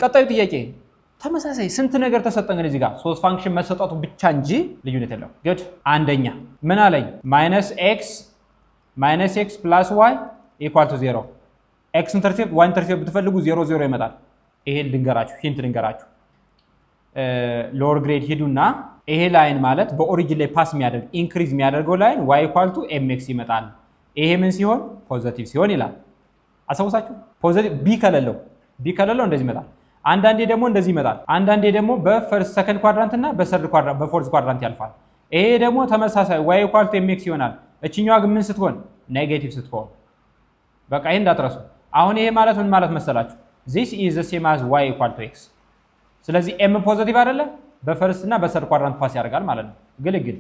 ቀጣዩ ጥያቄ ተመሳሳይ ስንት ነገር ተሰጠን እዚህ ጋር ሶስት ፋንክሽን መሰጠቱ ብቻ እንጂ ልዩነት የለው። ጉድ አንደኛ ምን አለኝ -x + y = 0 x ኢንተርሴፕት y ኢንተርሴፕት ብትፈልጉ 0 0 ይመጣል። ይሄን ልንገራችሁ ሂንት ልንገራችሁ ሎወር ግሬድ ሂዱና ይሄ ላይን ማለት በኦሪጂን ላይ ፓስ የሚያደርግ ኢንክሪዝ የሚያደርገው ላይን y = mx ይመጣል። ይሄ ምን ሲሆን ፖዚቲቭ ሲሆን ይላል። አሰውሳችሁ ፖዚቲቭ ቢ ከሌለው እንደዚህ ይመጣል። አንዳንዴ ደግሞ እንደዚህ ይመጣል። አንዳንዴ ደግሞ በፈርስት ሰከንድ ኳድራንት እና በሰርድ ኳድራንት በፎርዝ ኳድራንት ያልፋል። ይሄ ደግሞ ተመሳሳይ y = mx ይሆናል። እቺኛዋ ግን ምን ስትሆን ኔጌቲቭ ስትሆን በቃ ይሄን እንዳትረሱ። አሁን ይሄ ማለት ምን ማለት መሰላችሁ this is the same as y = x ስለዚህ m ፖዚቲቭ አይደለ በፈርስት እና በሰርድ ኳድራንት ፓስ ያደርጋል ማለት ነው። ግልግል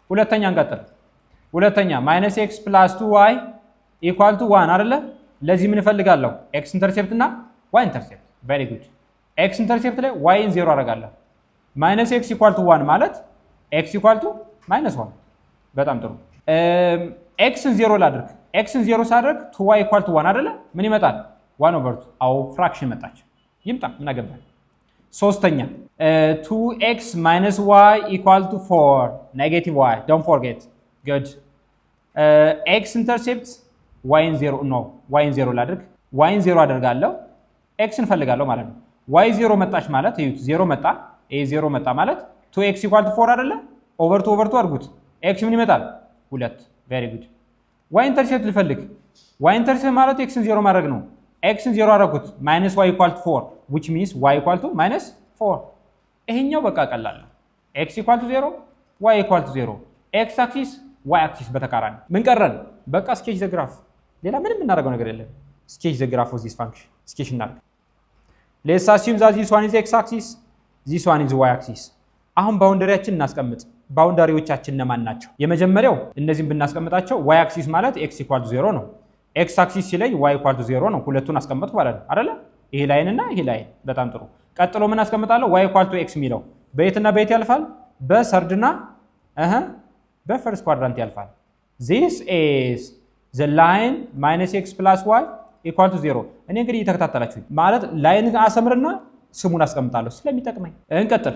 ሁለተኛ እንቀጥል። ሁለተኛ -x + 2y = 1 አይደለ ለዚህ ምን እፈልጋለሁ x ኢንተርሴፕት እና y ኢንተርሴፕት very good x ኢንተርሴፕት ላይ y ን 0 አደርጋለሁ -x = 1 ማለት x = -1 በጣም ጥሩ x ን 0 ላድርግ x ን 0 ሳደርግ 2y = 1 አይደለ ምን ይመጣል 1/2 አው ፍራክሽን መጣች ይምጣ ምን አገባኝ። ሶስተኛ 2x - y = 4 ኔጌቲቭ y don't forget good x ኢንተርሴፕት y ን 0 ነው y ን 0 ላድርግ y ን 0 አደርጋለሁ x እንፈልጋለሁ ማለት ነው። y 0 መጣች ማለት እዩት 0 መጣ a 0 መጣ ማለት 2x = 4 አይደለ ኦቨር 2 አድርጉት x ምን ይመጣል 2 very good y ኢንተርሴፕት ልፈልግ y ኢንተርሴፕት ማለት x ን 0 ማድረግ ነው። x ን 0 አደረኩት -y = 4 which means y = -4 ይሄኛው በቃ ቀላል ነው። x = 0 y = 0 x አክሲስ y አክሲስ በተቃራኒ ምን ቀረን በቃ sketch the graph ሌላ ምንም እናደርገው ነገር የለም። sketch the graph of this function sketch እናድርግ። let's assume that this one is x axis this one is y axis አሁን ባውንደሪያችን እናስቀምጥ። ባውንደሪዎቻችን እነማን ናቸው? የመጀመሪያው እነዚህን ብናስቀምጣቸው y axis ማለት x = 0 ነው። x axis ሲለይ y = 0 ነው። ሁለቱን አስቀምጥ ማለት ነው አይደለ ይሄ ላይን እና ይሄ ላይን በጣም ጥሩ። ቀጥሎ ምን አስቀምጣለሁ y = x የሚለው በየትና በየት ያልፋል በሰርድና በፈርስት ኳድራንት ያልፋል። this is the line -x + y = 0 እኔ እንግዲህ እየተከታተላችሁ ማለት ላይን አሰምርና ስሙን አስቀምጣለሁ ስለሚጠቅመኝ። እንቀጥል።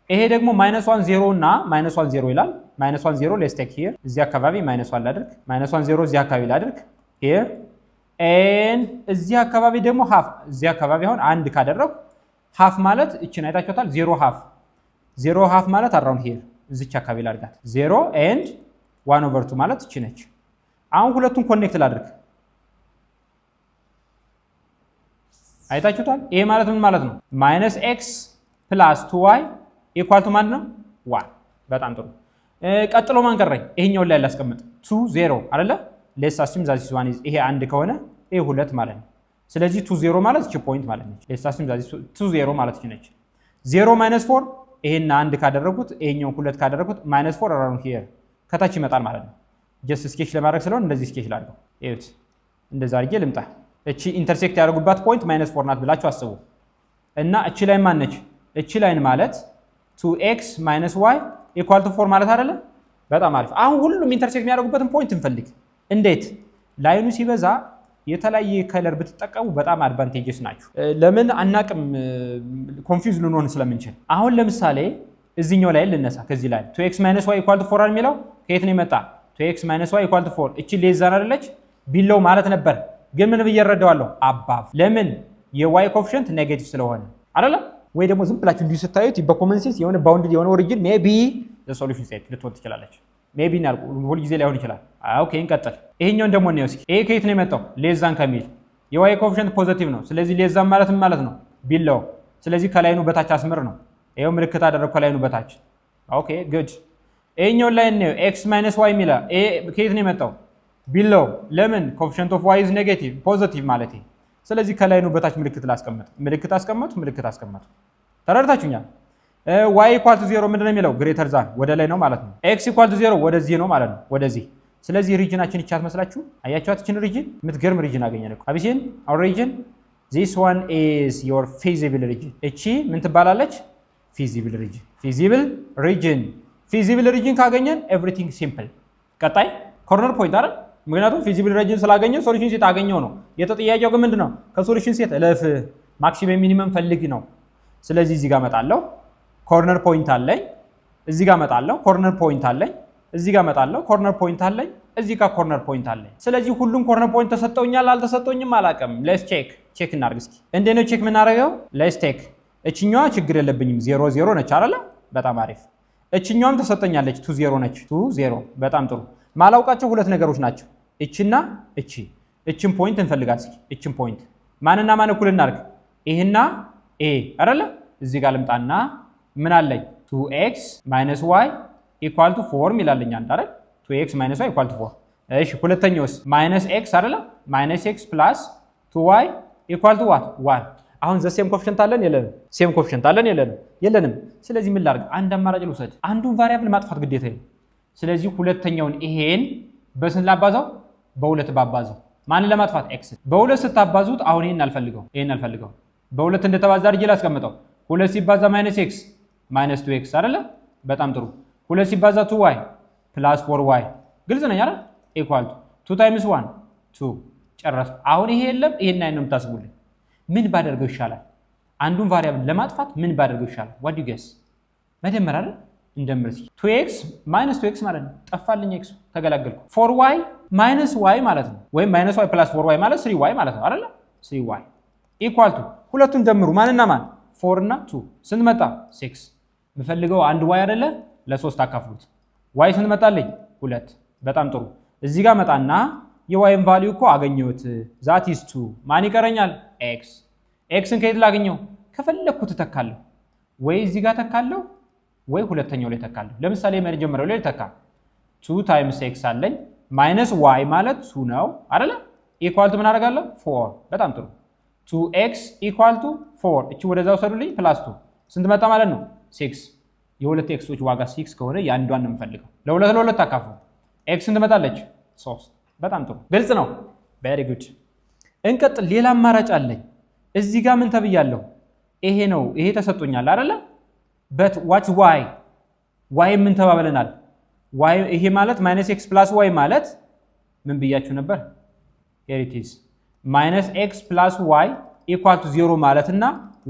ይሄ ደግሞ -1 0 እና -1 0 ይላል። -1 0 let's take here እዚህ አካባቢ -1 ላድርግ -1 0 እዚህ አካባቢ ላድርግ here and እዚህ አካባቢ ደግሞ half እዚህ አካባቢ አሁን አንድ ካደረኩ half ማለት እቺን አይታችኋታል 0 half ማለት around here እዚች አካባቢ ላድርጋት 0 and 1/2 ማለት እቺ ነች። አሁን ሁለቱን ኮኔክት ላድርግ አይታችሁታል። ይሄ ማለት ምን ማለት ነው -x + 2y = ማለት ነው 1 በጣም ጥሩ። ቀጥሎ ማን ቀረኝ ይሄኛውን ላይ ላስቀምጥ 2 0 አይደለ let's assume that this one is ይሄ አንድ ከሆነ ይሄ 2 ማለት ነው። ስለዚህ 2 0 ማለት እቺ ፖይንት ማለት ነች። let's assume that 2 0 ማለት እቺ ነች 0 -4 ይሄን አንድ ካደረኩት ይሄኛው 2 ካደረኩት -4 around here ከታች ይመጣል ማለት ነው። ጀስት ስኬች ለማድረግ ስለሆነ እንደዚህ ስኬች ላድርገው እዩት እንደዛ አድርጌ ልምጣ። እቺ ኢንተርሴክት ያደርጉባት ፖይንት -4 ናት ብላችሁ አስቡ እና እቺ ላይ ማን ነች እቺ ላይን ማለት 2x - y = 4 ማለት አይደለ በጣም አሪፍ። አሁን ሁሉም ኢንተርሴክት የሚያደርጉበትን ፖይንት እንፈልግ። እንዴት ላይኑ ሲበዛ የተለያየ ከለር ብትጠቀሙ በጣም አድቫንቴጅስ ናችሁ። ለምን አናቅም ኮንፊውዝ ልንሆን ስለምንችል። አሁን ለምሳሌ እዚህኛው ላይ ልነሳ ከዚህ ላይ 2x - y = 4 የሚለው ከየት ነው የመጣ 2x - y = 4 እቺ ሌዛን አይደለች ቢለው ማለት ነበር ግን ምን ብየረዳዋለሁ አባብ ለምን የy ኮኤፊሺየንት ኔጌቲቭ ስለሆነ አይደለ ወይ ደግሞ ዝም ብላችሁ እንዲሁ ስታዩት በኮመን ሴንስ የሆነ ባውንድድ የሆነ ኦሪጂን ሜቢ ዘ ሶሉሽን ሴት ልትወጥ ትችላለች ሜቢ ነው ሁሉ ጊዜ ላይሆን ይችላል። ኦኬ እንቀጥል። ይሄኛውን ደግሞ ነው እስኪ ይሄ ከየት ነው የመጣው ሌዛን ከሚል የy ኮኤፊሺየንት ፖዚቲቭ ነው። ስለዚህ ሌዛን ማለት ምን ማለት ነው ቢለው ስለዚህ ከላይኑ በታች አስምር ነው። ይሄው ምልክት አደረኩ ከላይኑ በታች ኦኬ ጉድ። ይሄኛው ላይ ነው x - y የሚላ ይሄ ከየት ነው የመጣው ቢለው ለምን ኮኤፊሺየንት ኦፍ y is ኔጌቲቭ ፖዚቲቭ ማለት ነው። ስለዚህ ከላይኑ በታች ምልክት ላስቀምጥ ምልክት አስቀምጡ ተረድታችሁኛል። y = 0 ምንድነው የሚለው ግሬተር ዛን ወደ ላይ ነው ማለት ነው። x = 0 ወደዚህ ነው ማለት ነው ወደዚህ። ስለዚህ ሪጅናችን ይቻት መስላችሁ አያችኋት እቺን ሪጅን የምትገርም ሪጅን አገኘን እኮ አብሲን our region this one is your feasible region እቺ ምን ትባላለች feasible region ካገኘን everything simple። ቀጣይ ኮርነር ፖይንት አይደል ምክንያቱም feasible region ስላገኘው ሶሉሽን ሴት አገኘው ነው። የተጠያየው ግን ምንድነው ከሶሉሽን ሴት እለፍ ማክሲመም ሚኒመም ፈልግ ነው። ስለዚህ እዚህ ጋር መጣለው ኮርነር ፖይንት አለኝ፣ እዚህ ጋር መጣለው ኮርነር ፖይንት አለኝ፣ እዚህ ጋር መጣለው ኮርነር ፖይንት አለኝ፣ እዚህ ጋር ኮርነር ፖይንት አለኝ። ስለዚህ ሁሉም ኮርነር ፖይንት ተሰጠውኛል አልተሰጠውኝም አላውቅም። ሌትስ ቼክ እናድርግ እስኪ። እንዴት ነው ቼክ የምናደርገው? ሌትስ ቴክ እችኛዋ ችግር የለብኝም 0 0 ነች አይደለ? በጣም አሪፍ። እችኛዋም ተሰጠኛለች 2 0 ነች 2 0 በጣም ጥሩ። ማላውቃቸው ሁለት ነገሮች ናቸው እቺና እቺ። እቺን ፖይንት እንፈልጋት እስኪ። እቺን ፖይንት ማንና ማን እኩል እናድርግ? ይሄና ኤ አይደለ? እዚህ ጋር ልምጣና ምን አለኝ 2x - y = 4 ሚላልኛ አይደል? 2x - y = 4። እሺ ሁለተኛውስ -x አይደለ? -x + 2y = what 1። አሁን ዘ ሴም ኮኤፊሺየንት አለን የለንም? ሴም ኮኤፊሺየንት አለን የለንም? ስለዚህ ምን ላድርግ? አንድ አማራጭ ልውሰድ። አንዱን ቫሪያብል ማጥፋት ግዴታ ነው። ስለዚህ ሁለተኛውን ይሄን በስንት ላባዛው? በሁለት ባባዛው። ማንን ለማጥፋት? ኤክስ። በሁለት ስታባዙት አሁን ይሄን አልፈልገው በሁለት እንደተባዛ አድርጌ ላስቀምጠው። 2 ሲባዛ -x -2x አይደለ? በጣም ጥሩ። 2 ሲባዛ 2y + 4y ግልጽ ነኝ አይደል? = 2 × 1 2 ጨረስ። አሁን ይሄ የለም ይሄን አይደለም የምታስቡልኝ። ምን ባደርገው ይሻላል? አንዱን ቫሪያብል ለማጥፋት ምን ባደርገው ይሻላል? what do you guess? መደመር አይደል? እንደምር እስኪ 2x - 2x ማለት ነው። ጠፋልኝ x ተገላገልኩ። 4y - y ማለት ነው። ወይም -y + 4y ማለት 3y ማለት ነው አይደል? 3y = ሁለቱን ደምሩ። ማንና ማን? 4 እና 2 ስንት መጣ? 6። የምፈልገው አንድ y አይደለ? ለ3 አካፍሉት። y ስንት መጣልኝ? 2። በጣም ጥሩ። እዚህ ጋር መጣና የyን ቫልዩ እኮ አገኘሁት። that is 2 ማን ይቀረኛል? x። xን ከየት ላገኘው? ከፈለኩት ተካለሁ። ወይ እዚህ ጋር ተካለሁ ወይ ሁለተኛው ላይ ተካለሁ። ለምሳሌ መጀመሪያው ላይ ተካ 2 × x አለኝ -y ማለት 2 ነው አይደለ? = ምን አደርጋለሁ? 4። በጣም ጥሩ 2x = 4። እቺ ወደዛው ሰዱልኝ +2 ስንት መጣ ማለት ነው? 6። የሁለት ኤክሶች ዋጋ 6 ከሆነ የአንዷን ነው የምፈልገው። ለሁለት አካፍሉ። x ስንት መጣለች? 3። በጣም ጥሩ ግልጽ ነው። ቬሪ ጉድ። እንቀጥል። ሌላ አማራጭ አለኝ። እዚህ ጋር ምን ተብያለሁ? ይሄ ነው ይሄ ተሰጥቶኛል አይደለ? but what y ምን ተባብለናል? y ይሄ ማለት -x + y ማለት ምን ብያችሁ ነበር? here it is -x + y = 0 ማለት እና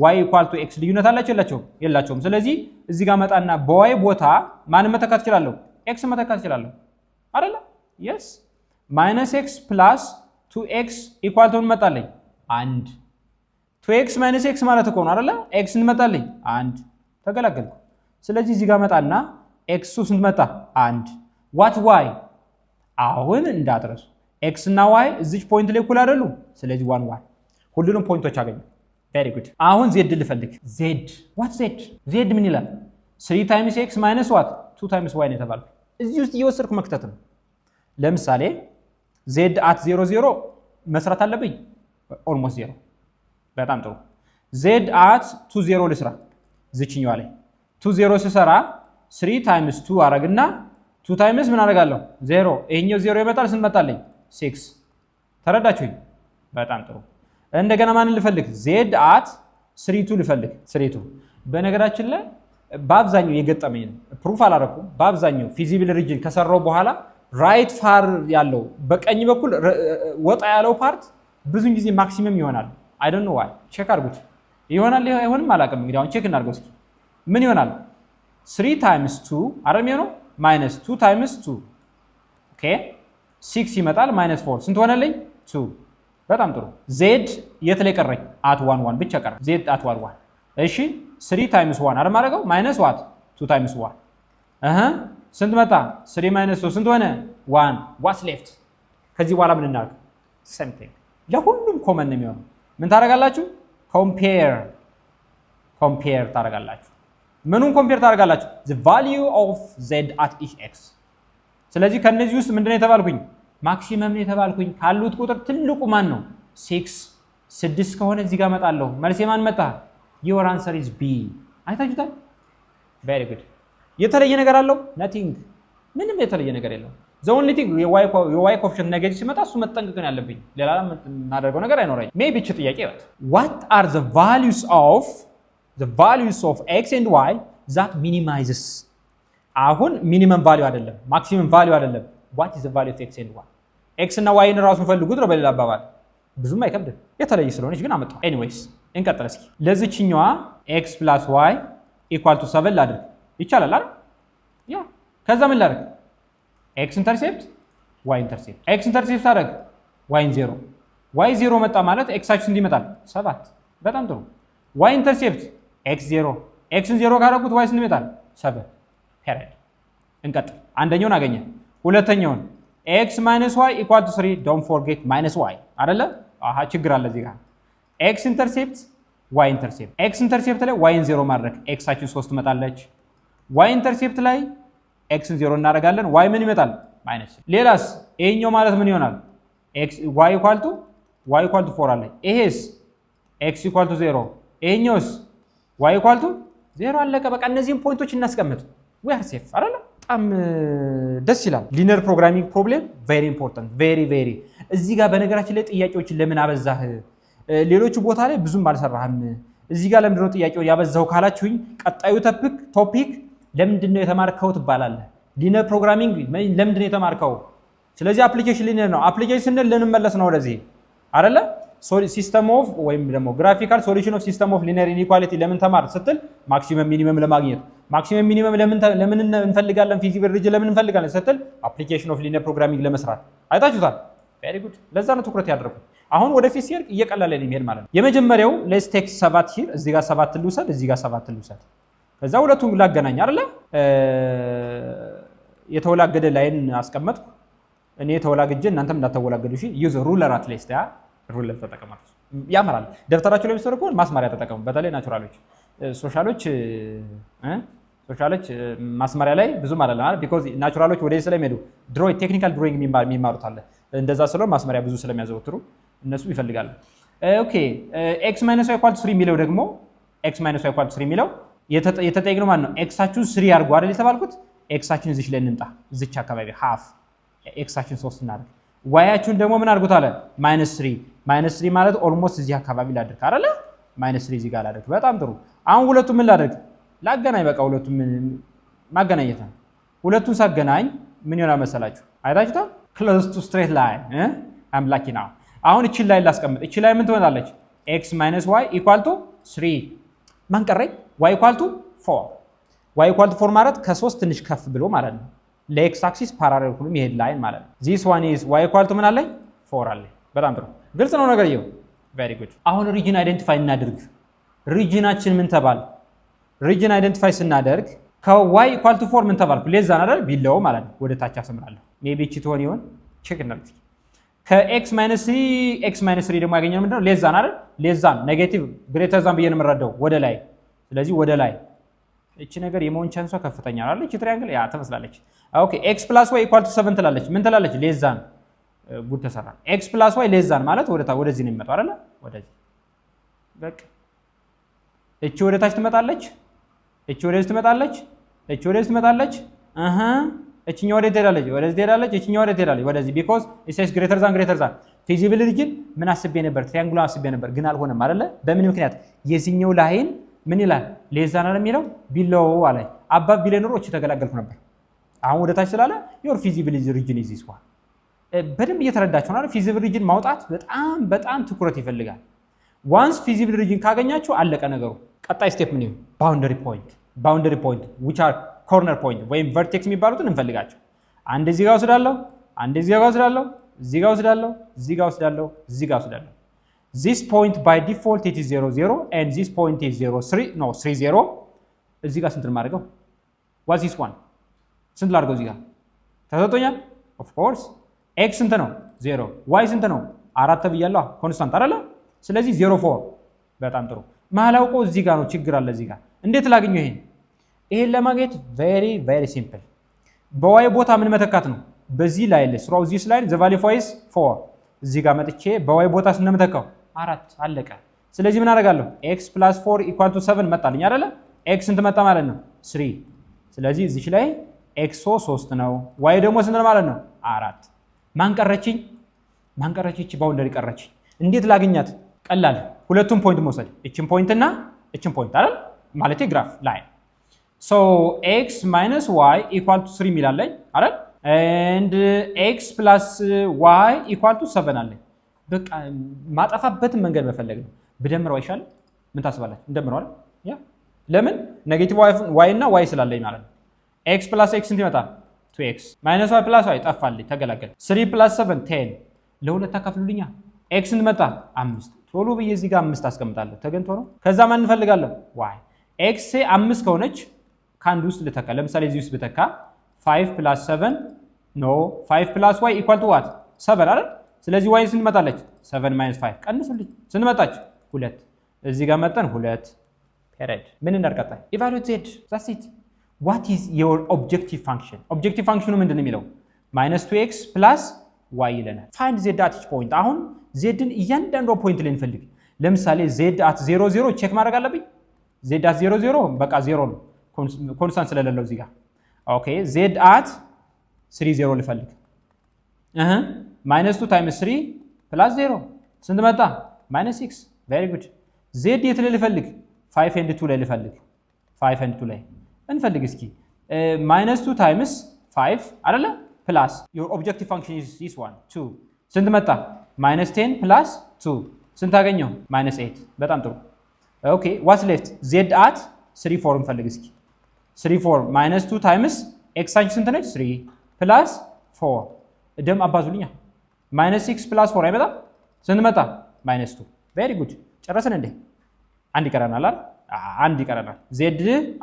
y = x ልዩነት አላቸው የላቸውም? ስለዚህ እዚህ ጋር መጣና በy ቦታ ማን መተካት እችላለሁ? x መተካት እችላለሁ አይደለ? yes -x + 2x = ምን መጣልኝ? 1 2x - x ማለት እኮ ነው አይደለ? x እንመጣልኝ 1 ተገላገልኩ። ስለዚህ እዚህ ጋር መጣና x ስንት መጣ? 1 what y አሁን እንዳትረሱ x እና y እዚች ፖይንት ላይ እኩል አይደሉ? ስለዚህ 1 1 ሁሉንም ፖይንቶች አገኘ። ቬሪ ጉድ። አሁን z ልፈልግ። z ምን ይላል? 3 × x - what 2 × y ነው የተባለው። እዚህ ውስጥ እየወሰድኩ መክተት ነው። ለምሳሌ z at 0 0 መስራት አለብኝ። ኦልሞስት 0 በጣም ጥሩ። z at 2 0 ልስራ። ዝችኛዋ ላይ 2 0 ስሰራ 3 × 2 አረግና 2 ታይምስ ምን አደርጋለሁ? 0። ይሄኛው 0 ይመጣል። ስንት መጣልኝ? 6። ተረዳችሁኝ? በጣም ጥሩ። እንደገና ማንን ልፈልግ? z at 3 2 ልፈልግ። 3 2 በነገራችን ላይ በአብዛኛው የገጠመኝ ፕሩፍ አላረኩም። በአብዛኛው ፊዚብል ሪጅን ከሰራው በኋላ ራይት ፋር ያለው በቀኝ በኩል ወጣ ያለው ፓርት ብዙን ጊዜ ማክሲመም ይሆናል። አይ ዶንት ኖ ዋይ። ቼክ አድርጉት። ይሆናል አይሆንም አላውቅም። እንግዲህ አሁን ቼክ እናድርገው እስኪ። ምን ይሆናል? 3 × 2 አይደል የሚሆነው? -2 × 2 ኦኬ 6 ይመጣል። -4 ስንት ሆነልኝ? 2። በጣም ጥሩ። z የት ላይ ቀረኝ? at 1 1 ብቻ ቀረ። z at 1 1 እሺ 3 × 1 አይደል ማድረገው? -what 2 × 1 ስንት መጣ? 3 - 3 ስንት ሆነ? 1 what's left? ከዚህ በኋላ ምን እናድርግ? same thing ለሁሉም ኮመን ነው የሚሆነው። ምን ታደርጋላችሁ? ኮምፔር ታደርጋላችሁ። ምኑን ኮምፔር ታደርጋላችሁ? the value of z at each x። ስለዚህ ከነዚህ ውስጥ ምንድነው የተባልኩኝ? ማክሲመም ነው የተባልኩኝ። ካሉት ቁጥር ትልቁ ማን ነው? 6 ከሆነ እዚህ ጋር መጣለሁ። መልሴ ማን መጣ? your answer is b። አይታችሁታል? very good። የተለየ ነገር አለው? nothing። ምንም የተለየ ነገር የለውም። the only thing የy ኮኤፊሺየንት ኔጌቲቭ ሲመጣ እሱ መጠንቀቅ ነው ያለብኝ። ሌላ የምናደርገው ነገር አይኖረኝም። ሜቢ እቺ ጥያቄ ይወጥ what are the values of x and y that minimizes? አሁን ሚኒመም ቫልዩ አይደለም ማክሲመም ቫልዩ አይደለም። what is the value of x and y? x እና y ን ራሱን ፈልጉት ነው በሌላ አባባል። ብዙም አይከብድም የተለየ ስለሆነች ግን አመጣው ኤኒዌይስ እንቀጥል እስኪ ለዚህኛዋ x + y = 7 ላድርግ ይቻላል አይደል ያ ከዛ ምን ላድርግ x ኢንተርሴፕት y ኢንተርሴፕት x ኢንተርሴፕት አደረግ y 0 y 0 መጣ ማለት x አክሲስ እንዲመጣል 7 በጣም ጥሩ y ኢንተርሴፕት x 0 x 0 ካደረኩት y እንዲመጣል 7 ፔሪድ እንቀጥል አንደኛውን አገኘን ሁለተኛውን x - y = 3 don't forget -y አይደለ አሃ ችግር አለ እዚህ ጋር x ኢንተርሴፕት y ኢንተርሴፕት x ኢንተርሴፕት ላይ y 0 ማድረግ x አችን 3 ትመጣለች y ኢንተርሴፕት ላይ x 0 እናደርጋለን y ምን ይመጣል ማይነስ ሌላስ ይሄኛው ማለት ምን ይሆናል x y = 4 አለ ይሄስ x = 0 ይሄኛውስ y = 0 አለቀ በቃ እነዚህን ፖይንቶች እናስቀምጥ we are safe አይደል በጣም ደስ ይላል ሊነር ፕሮግራሚንግ ፕሮብሌም ቬሪ ኢምፖርታንት ቬሪ እዚህ ጋር በነገራችን ላይ ጥያቄዎችን ለምን አበዛህ ሌሎቹ ቦታ ላይ ብዙም አልሰራህም እዚህ ጋር ለምንድነው ጥያቄውን ያበዛው ካላችሁኝ ቀጣዩ ቶፒክ ለምንድነው የተማርከው ትባላለህ ሊነር ፕሮግራሚንግ ለምንድነው የተማርከው ስለዚህ አፕሊኬሽን ሊነር ነው አፕሊኬሽን ስንል ልንመለስ ነው ወደዚህ አይደለ ሲስተም ኦፍ ወይም ደግሞ ግራፊካል ሶሉሽን ኦፍ ሲስተም ኦፍ ሊነር ኢንኢኳሊቲ ለምን ተማር ስትል ማክሲመም ሚኒመም ለማግኘት ማክሲመም ሚኒመም ለምን እንፈልጋለን ፊዚብል ሪጅን ለምን እንፈልጋለን ስትል አፕሊኬሽን ኦፍ ሊነር ፕሮግራሚንግ ለመስራት አይታችሁታል ቬሪ ጉድ ለዛ ነው ትኩረት ያደረኩት አሁን ወደፊት ሲሄድ እየቀለለ ነው የሚሄድ ማለት ነው የመጀመሪያው ሌትስ ቴክ 7 ሂር እዚህ ጋር 7 ልውሰድ እዚህ ጋር 7 ልውሰድ ከዛ ሁለቱን ላገናኝ አይደለ የተወላገደ ላይን አስቀመጥኩ እኔ ተወላግጄ እናንተም እንዳትወላገዱ እሺ ዩዝ ሩለር አት ሊስት ያ ሩለር ተጠቀማችሁ ያመራል ደፍተራችሁ ላይ የሚሰሩ ማስማሪያ ተጠቀሙ በተለይ ናቹራሎች ሶሻሎች ማስማሪያ ላይ ብዙ ማለት ነው ቢኮዝ ናቹራሎች ወደ ስለሚሄዱ ድሮይንግ ቴክኒካል ድሮይንግ የሚማሩት አለ እንደዛ ስለሆነ ማስማሪያ ብዙ ስለሚያዘወትሩ እነሱ ይፈልጋሉ ኦኬ x - y = 3 የሚለው ደግሞ x - y = 3 የሚለው የተጠየቅነው ማለት ነው x አችን 3 አድርጎ አይደል የተባልኩት x አችን እዚች ላይ እንምጣ እዚች አካባቢ half x አችን 3 እናድርግ y አችን ደግሞ ምን አድርጉት አለ -3 ማለት ኦልሞስት እዚህ አካባቢ ላድርግ አይደል -3 እዚህ ጋር ላድርግ በጣም ጥሩ አሁን ሁለቱን ምን ላድርግ ላገናኝ በቃ ሁለቱን ማገናኘት ነው ሁለቱን ሳገናኝ ምን ይሆናል መሰላችሁ አይታችሁታል close to straight line I'm lucky now አሁን እቺ ላይ ላስቀምጥ እቺ ላይ ምን ትሆናለች x - y = 3 ማን ቀረኝ y = 4 y = 4 ማለት ከ3 ትንሽ ከፍ ብሎ ማለት ነው ለኤክስ አክሲስ ፓራሌል ሆኖ የሚሄድ ላይን ማለት ነው this one is y = ምን አለኝ 4 አለኝ በጣም ጥሩ ግልጽ ነው ነገር ይሄው very good አሁን ሪጅን አይደንቲፋይ እናድርግ ሪጅናችን ምን ተባል ሪጅን አይደንቲፋይ ስናደርግ ከy = 4 ምን ተባልኩ ሌዛን አይደል ቢለው ማለት ነው ወደ ታች አሰምራለሁ ሜቢ እቺ ትሆን ይሆን ቼክ እናድርግ ከx - 3 ደግሞ ያገኘነው ምንድነው ሌዛን አይደል ሌዛን ኔጌቲቭ ግሬተር ዛን ብዬ ነው የምረዳው ወደ ላይ ስለዚህ ወደ ላይ እቺ ነገር የመሆን ቻንሷ ከፍተኛ ነው አይደል እቺ ትሪያንግል ያ ተመስላለች ኦኬ x + y = 7 ትላለች ምን ትላለች ሌዛን ጉድ ተሰራ x + y ሌዛን ማለት ወደዚህ ነው የሚመጣው አይደል ወደዚህ በቃ እቺ ወደ ታች ትመጣለች እቺ ወደዚህ ትመጣለች እቺ ወደዚህ ትመጣለች እቺኛው ወደ ትሄዳለች ወደዚህ ትሄዳለች እቺኛው ወደ ትሄዳለች ወደዚህ because it says greater than feasible region ምን አስቤ ነበር ትሪያንግል አስቤ ነበር ግን አልሆነም አይደለ በምን ምክንያት የዚህኛው ላይን ምን ይላል ሌዛን አይደል የሚለው below አለ አባብ ቢለ ኖሮ እቺ ተገላገልኩ ነበር አሁን ወደ ታች ስላለ your feasible region is this one በደንብ እየተረዳችሁ ነው አይደል feasible region ማውጣት በጣም ትኩረት ይፈልጋል once feasible region ካገኛችሁ አለቀ ነገሩ ቀጣይ ስቴፕ ምን ይሁን boundary point which are corner point ወይም vertex የሚባሉትን እንፈልጋቸው አንድ እዚህ ጋር ወስዳለሁ አንድ እዚህ ጋር ወስዳለሁ እዚህ ጋር ወስዳለሁ እዚህ ጋር ወስዳለሁ እዚህ ጋር ወስዳለሁ this point by default it is 0 0 and this point is 0 3 no 3 0 እዚህ ጋር ስንት ማድረገው what is this one ስንት ላድርገው እዚህ ጋር ተሰጥቶኛል of course x ስንት ነው 0 y ስንት ነው 4 ብያለሁ ኮንስታንት አይደለ ስለዚህ 0 4 በጣም ጥሩ ማላውቀው እዚህ ጋር ነው ችግር አለ እዚህ ጋር እንዴት ላገኘው ይሄን ለማግኘት very simple በy ቦታ ምን መተካት ነው በዚህ ላይ through this line the value for is 4 እዚህ ጋር መጥቼ በy ቦታ ስንመተካው 4 አለቀ ስለዚህ ምን አደርጋለሁ x + 4 = 7 መጣልኝ አይደለ x ስንት መጣ ማለት ነው 3 ስለዚህ እዚህ ላይ x 3 ነው y ደግሞ ስንት ማለት ነው 4 ማን ቀረችኝ እቺ ባውንደሪ ቀረችኝ እንዴት ላገኛት ቀላል ሁለቱም ፖይንት መውሰድ እቺን ፖይንት እና እቺን ፖይንት አይደል ማለት ግራፍ ላይን so x - y = 3 ሚላለኝ አይደል and x + y = 7 አለኝ በቃ ማጠፋበትን መንገድ መፈለግ ነው። ብደምረው አይሻልም? ምን ታስባላችሁ? እንደምረው አይደል? ያ ለምን ኔጌቲቭ y እና y ስላለኝ ማለት ነው። x + x ስንት ይመጣል? 2x - y + y ጠፋልኝ፣ ተገላገል። 3 + 7 10 ለሁለት አካፍሉልኛ። x ስንት መጣ? 5 ቶሎ ብዬ እዚህ ጋር 5 አስቀምጣለሁ፣ ተገንቶ ነው። ከዛ ማን እንፈልጋለን? y x 5 ከሆነች ከአንድ ውስጥ ልተካ። ለምሳሌ እዚህ ውስጥ ብተካ 5 + 7 ኖ 5 + y = what 7 አይደል? ስለዚህ y ስንት መጣለች? 7 - 5 ቀንሱልኝ። ስንት መጣች? 2 እዚህ ጋር መጣን 2 ፔሪድ። ምን እናርቀጣይ? ኢቫሉዌት z that's it. what is your objective function? objective function ምንድነው የሚለው? -2x + y ይለናል። find z at each point። አሁን zን እያንዳንዱ ፖይንት ላይ እንፈልግ። ለምሳሌ z at 0 0 ቼክ ማድረግ አለብኝ። z at 0 0 በቃ 0 ነው፣ ኮንስታንት ስለሌለው እዚህ ጋር። ኦኬ z at 3 0 ልፈልግ። -2 × 3 + 0 ስንት መጣ? -6 ቬሪ ጉድ። z የት ላይ ልፈልግ? 5 and 2 ላይ ልፈልግ። 5 and 2 ላይ እንፈልግ እስኪ። -2 × 5 አይደለ? ፕላስ your objective function is this one 2 ስንት መጣ? -10 + 2 ስንት አገኘው? -8 በጣም ጥሩ። ኦኬ what's left? z at 3 4 እንፈልግ እስኪ። 3 4 -2 × x አንቺ ስንት ነች? 3 + 4 ደም አባዙልኛ። -6 + 4 አይመጣም? ስንት መጣ? -2 ቬሪ ጉድ። ጨረስን እንዴ? አንድ ይቀረናል አይደል? አንድ ይቀረናል። z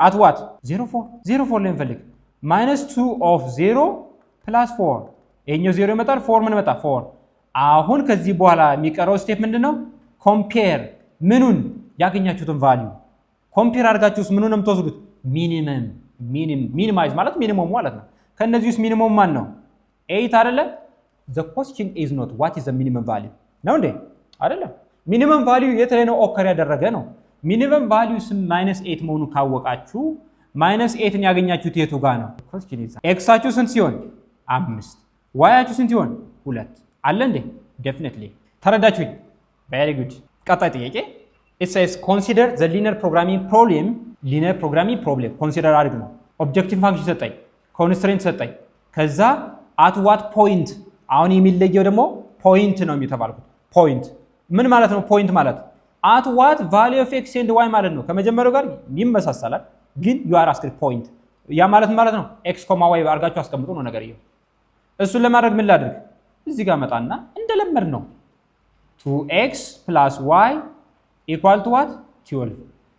at what 0 4 0 4 ላይ እንፈልግ። -2 of 0 + 4 ይሄኛው 0 ይመጣል። 4 ምን መጣ? 4 አሁን ከዚህ በኋላ የሚቀረው ስቴፕ ምንድነው? ኮምፔር ምኑን ያገኛችሁትን ቫልዩ ኮምፔር አድርጋችሁስ ምኑን ነው የምትወስዱት? ሚኒመም ሚኒማይዝ ማለት ሚኒመም ማለት ነው። ከነዚህ ውስጥ ሚኒመም ማን ነው? 8 አይደለ? the question is not what is the minimum value ነው እንዴ? አይደለም። ሚኒመም ቫልዩ የት ላይ ነው ኦከር ያደረገ ነው? ሚኒመም ቫልዩ -8 መሆኑን ካወቃችሁ -8ን ያገኛችሁት የቱ ጋር ነው? question is x-አችሁ ስንት ሲሆን 5 y-አችሁ ስንት ሲሆን 2 አለ እንዴ? definitely ተረዳችሁኝ? very good። ቀጣይ ጥያቄ it says consider the linear programming problem consider አድርግ ነው። objective function ሰጠኝ፣ constraint ሰጠኝ፣ ከዛ at what point አሁን የሚለየው ደግሞ ፖይንት ነው የሚተባልኩት። ፖይንት ምን ማለት ነው? ፖይንት ማለት at what value of x and y ማለት ነው። ከመጀመሪያው ጋር ይመሳሰላል፣ ግን you are asked point ያ ማለት ነው x, y አድርጋችሁ አስቀምጡ ነው ነገርየው። እሱን ለማድረግ ምን ላድርግ? እዚህ ጋር መጣና እንደለመድ ነው 2x + y = what 12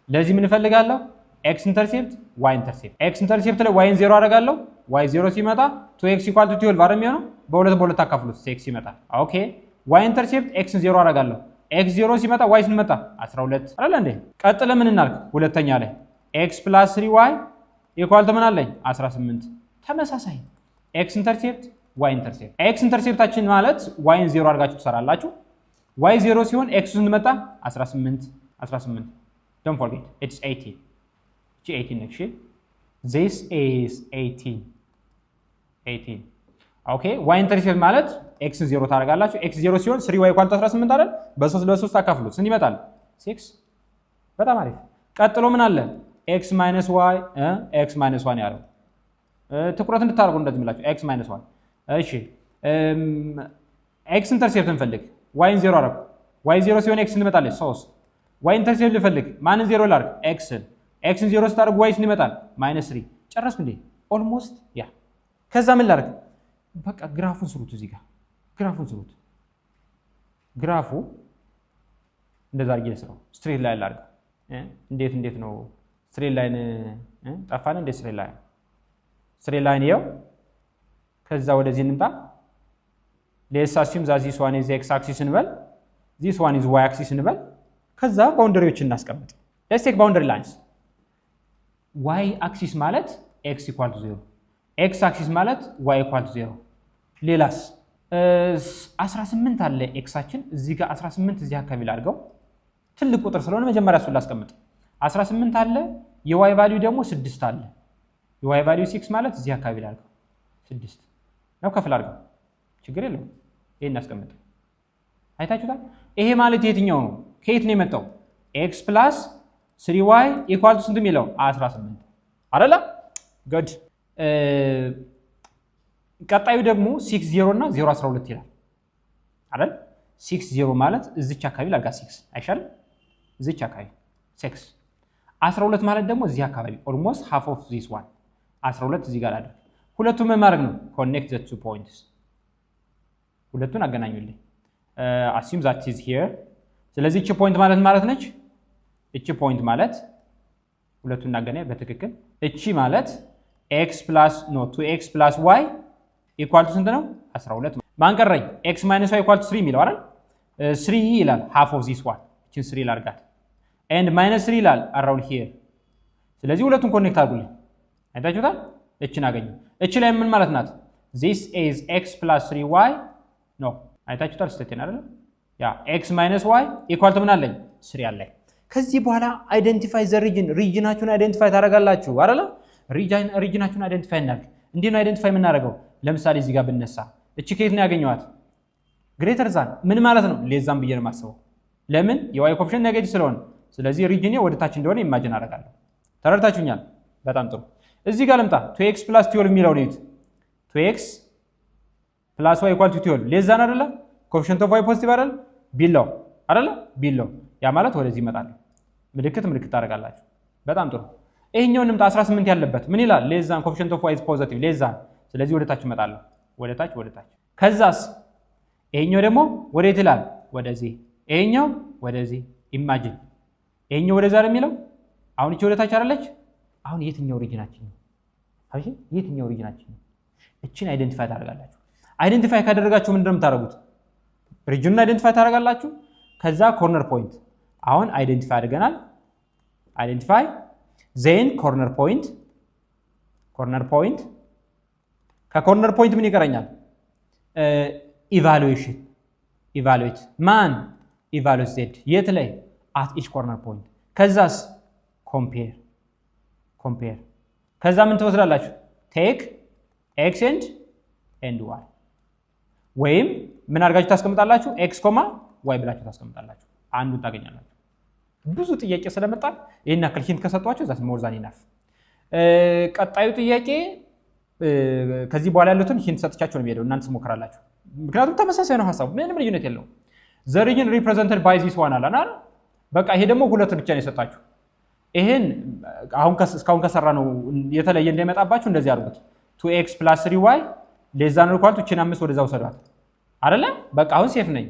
ለዚህ ምን እፈልጋለሁ? x ኢንተርሴፕት y ኢንተርሴፕት። x ኢንተርሴፕት ላይ y 0 አደርጋለሁ። y 0 ሲመጣ 2x = 12 አይደል የሚሆነው? በሁለት አካፍሉት x ይመጣል። ኦኬ y ኢንተርሴፕት x 0 አደርጋለሁ። x 0 ሲመጣ y ሲመጣ 12 አይደል እንዴ? ቀጥለ ምን እናልክ? ሁለተኛ ላይ x + 3y = ምን አለኝ? 18 ተመሳሳይ x ኢንተርሴፕት y ኢንተርሴፕት። x ኢንተርሴፕታችን ማለት y 0 አድርጋችሁ ትሰራላችሁ። y 0 ሲሆን x ስንት መጣ? 18 don't forget it's 18 next year. This is 18 okay y ኢንተርሴፕት ማለት x 0 ታደርጋላችሁ። x 0 ሲሆን 3y = 18 አይደል? በ3 አካፍሉት ስንት ይመጣል? 6 በጣም አሪፍ። ቀጥሎ ምን አለ? x - y x - 1 ያለው ትኩረት እንድታደርጉ እንደዚህ ብላችሁ x - 1 እሺ x ኢንተርሴፕት እንፈልግ። y 0 አደረኩ። y 0 ሲሆን x እንመጣለች 3 y ኢንተርሴፕት ልፈልግ። ማንን 0 ላድርግ? x x 0 ስታደርጉ y እንመጣል -3 ጨረስኩ እንዴ? ኦልሞስት ያ። ከዛ ምን ላድርግ? በቃ ግራፉን ስሩት። እዚህ ጋር ግራፉን ስሩት። ግራፉ እንደዛ አድርጌ ልስራው። ስትሬት ላይን ላድርግ። እንዴት ነው ስትሬት ላይን ጠፋን እንዴ? ስትሬት ላይን ይኸው። ከዛ ወደዚህ እንምጣ። ሌትስ አስዩም ዛት ዚስ ዋን ኢዝ ኤክስ አክሲስ እንበል፣ ዚስ ዋን ኢዝ ዋይ አክሲስ እንበል። ከዛ ባውንደሪዎች እናስቀምጥ። ሌትስ ቴክ ባውንደሪ ላይንስ። ዋይ አክሲስ ማለት ኤክስ = 0፣ ኤክስ አክሲስ ማለት ዋይ = 0። ሌላስ 18 አለ ኤክሳችን እዚህ ጋር 18 እዚህ አካባቢ ላድርገው። ትልቅ ቁጥር ስለሆነ መጀመሪያ እሱን ላስቀምጥ። 18 አለ። የዋይ ቫልዩ ደግሞ 6 አለ። የዋይ ቫልዩ 6 ማለት እዚህ አካባቢ ላድርገው። 6 ነው ከፍል አድርገው፣ ችግር የለውም። ይሄን እናስቀምጥ። አይታችሁታል? ይሄ ማለት የትኛው ነው? ከየት ነው የመጣው? x + 3y = ስንት የሚለው 18 አይደለ? ጉድ። ቀጣዩ ደግሞ 6 0 እና 0 12 ይላል አይደል? 6 0 ማለት እዚች አካባቢ ላርጋ 6 አይሻልም? እዚች አካባቢ 6 12 ማለት ደግሞ እዚህ አካባቢ almost half of this one 12 እዚህ ጋር አለ። ሁለቱም ምን ማድረግ ነው? connect the 2 points ሁለቱን አገናኙልኝ። assume that is here ስለዚህ እቺ ፖይንት ማለት ነች። እቺ ፖይንት ማለት ሁለቱን እናገናኝ በትክክል። እቺ ማለት x plus no 2x plus y equal to ስንት ነው? 12 ማን ቀረኝ? x minus y equal to 3 የሚለው አይደል? 3 ይላል half of this one እቺን 3 ላርጋት and minus 3 ይላል around here ስለዚህ ሁለቱን ኮኔክት አድርጉልኝ። አይታችሁታል? እቺን አገኘ። እቺ ላይ ምን ማለት ናት? this is x plus 3y no አይታችሁታል? ስቴቴን አይደል? ያ x minus y equal to ምን አለኝ? 3 አለኝ። ከዚህ በኋላ አይደንቲፋይ ዘ ሪጅናችሁን አይደንቲፋይ ታደርጋላችሁ አይደል? ሪጅናችሁን አይደንቲፋይ እናድርግ። እንዴት ነው አይደንቲፋይ የምናደርገው? ለምሳሌ እዚህ ጋር ብነሳ እቺ ከየት ነው ያገኘዋት? ግሬተር ዛን ምን ማለት ነው? ሌዛን ብዬ ነው የማስበው። ለምን? የዋይ ኮኤፊሺየንት ኔጌቲቭ ስለሆነ ስለዚህ ሪጅኔ ወደ ታች እንደሆነ ኢማጂን አደርጋለሁ። ተረድታችሁኛል? በጣም ጥሩ። እዚህ ጋር ልምጣ። 2x + 12 የሚለው ነው። 2x + y = 12 ሌዛን አይደለ? ኮኤፊሺየንት ኦፍ y ፖዚቲቭ አይደል? ቢለው አይደለ? ቢለው ያ ማለት ወደዚህ ይመጣል። ምልክት ታደርጋላችሁ። በጣም ጥሩ። ይሄኛውን ልምጣ። 18 ያለበት ምን ይላል? ሌዛን ኮኤፊሺየንት ኦፍ y is positive ሌዛን ስለዚህ ወደ ታች እመጣለሁ። ወደ ታች ከዛስ ይሄኛው ደግሞ ወዴት ይላል? ወደዚህ። ይሄኛው ወደዚህ። ኢማጂን ይሄኛው ወደዛ አይደል የሚለው? አሁን እቺ ወደ ታች አይደለች? አሁን የትኛው ሪጅናችን ነው? አብይ የትኛው ሪጅናችን ነው? እቺን አይደንቲፋይ ታደርጋላችሁ። አይደንቲፋይ ካደረጋችሁ ምንድነው የምታደርጉት? ሪጅኑን አይደንቲፋይ ታደርጋላችሁ። ከዛ ኮርነር ፖይንት አሁን አይደንቲፋይ አድርገናል። አይደንቲፋይ ዜን ኮርነር ፖይንት ከኮርነር ፖይንት ምን ይቀረኛል? ኢቫሉዌት ማን? ኢቫሉዌት ዜድ የት ላይ? at each corner point ከዛስ compare ከዛ ምን ትወስዳላችሁ? take x and y ወይም ምን አድርጋችሁ ታስቀምጣላችሁ? x, y ብላችሁ ታስቀምጣላችሁ። አንዱን ታገኛላችሁ። ብዙ ጥያቄ ስለመጣ ይሄን አክል ሂንት ከሰጧችሁ ዛት ሞር ዛን ኢናፍ። ቀጣዩ ጥያቄ ከዚህ በኋላ ያሉትን ሂንት ሰጥቻችሁ ነው የሚሄደው። እናንተ ትሞክራላችሁ። ምክንያቱም ተመሳሳይ ነው ሐሳቡ፣ ምንም ልዩነት የለውም። the region represented by this one አለና በቃ ይሄ ደግሞ ሁለት ብቻ ነው የሰጣችሁ። ይሄን እስካሁን ከሰራ ነው የተለየ እንዳይመጣባችሁ እንደዚህ አድርጉት። 2x + 3y ሌዛን ሪኳል ቱ ቺን 5 ወደዛው ሰዷት አይደለ? በቃ አሁን ሴፍ ነኝ።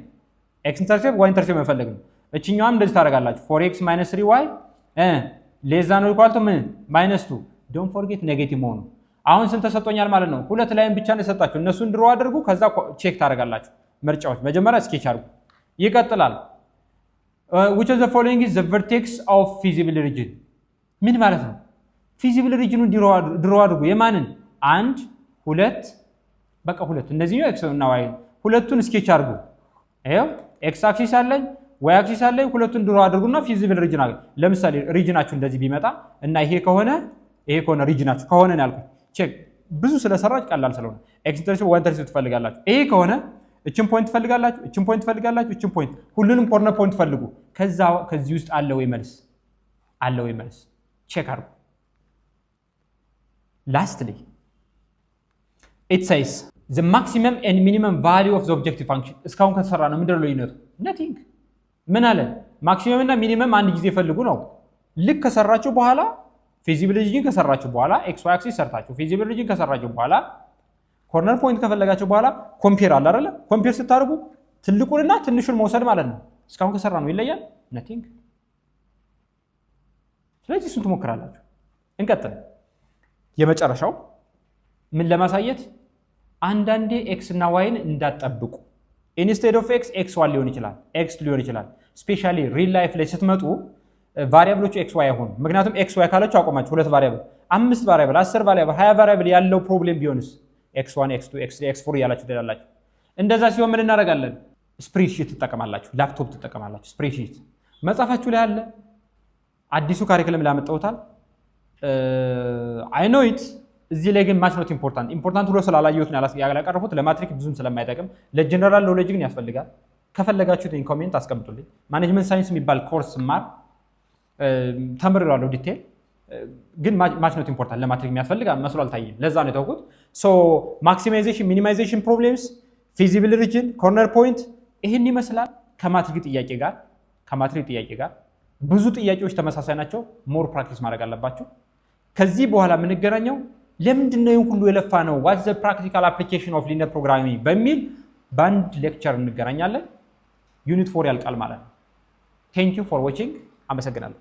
x ኢንተርሴፕት y ኢንተርሴፕት መፈለግ ነው። እቺኛዋም እንደዚህ ታደርጋላችሁ። 4x - 3y ሌዛን ሪኳል ቱ ምን -2 ዶንት ፎርጌት ኔጌቲቭ መሆኑ። አሁን ስንት ተሰጥቶኛል ማለት ነው? ሁለት ላይን ብቻ ነው የሰጣችሁ። እነሱን ድሮ አድርጉ። ከዛ ቼክ ታደርጋላችሁ። ምርጫዎች መጀመሪያ ስኬች አድርጉ። ይቀጥላል። which of the following is the vertex of feasible region ምን ማለት ነው? feasible region ድሮ አድርጉ። የማንን? 1 2 በቃ ሁለት። እነዚህ ነው x እና y ሁለቱን ስኬች አድርጉ። ይሄው x አክሲስ አለኝ y አክሲስ አለኝ። ሁለቱን ድሮ አድርጉና feasible region አለ። ለምሳሌ ሪጅናችሁ እንደዚህ ቢመጣ እና ይሄ ከሆነ ሪጅናችሁ ከሆነ ነው ያልኩት። ቼክ ብዙ ስለሰራች ቀላል ስለሆነ x ኢንተርሴፕት y ኢንተርሴፕት ትፈልጋላችሁ። ይሄ ከሆነ እቺን ፖይንት ትፈልጋላችሁ፣ እቺን ፖይንት ትፈልጋላችሁ፣ እቺን ፖይንት ሁሉንም ኮርነር ፖይንት ፈልጉ። ከዚህ ውስጥ አለ ወይ መልስ ቼክ አድርጉ። lastly it says the maximum and minimum value of the objective function እስካሁን ከተሰራ ነው ምንድነው ልዩነቱ? nothing ምን አለ? ማክሲመም እና ሚኒመም አንድ ጊዜ ፈልጉ ነው። ልክ ከሰራችሁ በኋላ ፊዚብል ሪጅን ከሰራችሁ በኋላ ኤክስ ዋይ አክሲስ ሰርታችሁ ፊዚብል ሪጅን ከሰራችሁ በኋላ ኮርነር ፖይንት ከፈለጋችሁ በኋላ ኮምፔር አለ አይደለ? ኮምፔር ስታደርጉ ትልቁንና ትንሹን መውሰድ ማለት ነው። እስካሁን ከሰራ ነው ይለያል? nothing ስለዚህ እሱን ትሞክራላችሁ። እንቀጥል። የመጨረሻው ምን ለማሳየት አንዳንዴ ኤክስ እና ዋይን እንዳትጠብቁ። ኢንስቴድ ኦፍ ኤክስ ኤክስ ዋን ሊሆን ይችላል፣ ኤክስ ሊሆን ይችላል። ስፔሻሊ ሪል ላይፍ ላይ ስትመጡ ቫሪያብሎቹ ኤክስ ዋይ አይሆኑ። ምክንያቱም ኤክስ ዋይ ካላችሁ አቆማችሁ። ሁለት ቫሪያብል፣ 5 ቫሪያብል፣ 10 ቫሪያብል፣ 20 ቫሪያብል ያለው ፕሮብሌም ቢሆንስ x1 x2 x3 x4 ያላችሁ ትላላችሁ። እንደዛ ሲሆን ምን እናደርጋለን? ስፕሬድሺት ትጠቀማላችሁ፣ ላፕቶፕ ትጠቀማላችሁ። ስፕሬድሺት መጻፋችሁ ላይ አለ። አዲሱ ካሪኩለም ላይ አመጣውታል። አይ ኖ ኢት እዚህ ላይ ግን ማች ኖት ኢምፖርታንት ብሎ ስላላየሁት ነው ያላቀረፉት። ለማትሪክ ብዙም ስለማይጠቅም ለጀነራል ኖሌጅ ግን ያስፈልጋል። ከፈለጋችሁት ኮሜንት አስቀምጡልኝ። ማኔጅመንት ሳይንስ የሚባል ኮርስ ማር ተምሬዋለሁ ዲቴል፣ ግን ማች ኖት ኢምፖርታንት ለማትሪክ የሚያስፈልግ መስሎ አልታየም። ለዛ ነው የተውኩት። ሶ ማክሲማይዜሽን ሚኒማይዜሽን ፕሮብሌምስ ፊዚብል ሪጅን ኮርነር ፖይንት ይህን ይመስላል ከማትሪክ ጥያቄ ጋር ብዙ ጥያቄዎች ተመሳሳይ ናቸው። ሞር ፕራክቲስ ማድረግ አለባችሁ። ከዚህ በኋላ የምንገናኘው ለምንድነው ሁሉ የለፋ ነው ዋት ዘ ፕራክቲካል አፕሊኬሽን ኦፍ ሊኒየር ፕሮግራሚንግ በሚል በአንድ ሌክቸር እንገናኛለን። ዩኒት 4 ያልቃል ማለት ነው። ቴንክ ዩ ፎር ዋቺንግ። አመሰግናለሁ።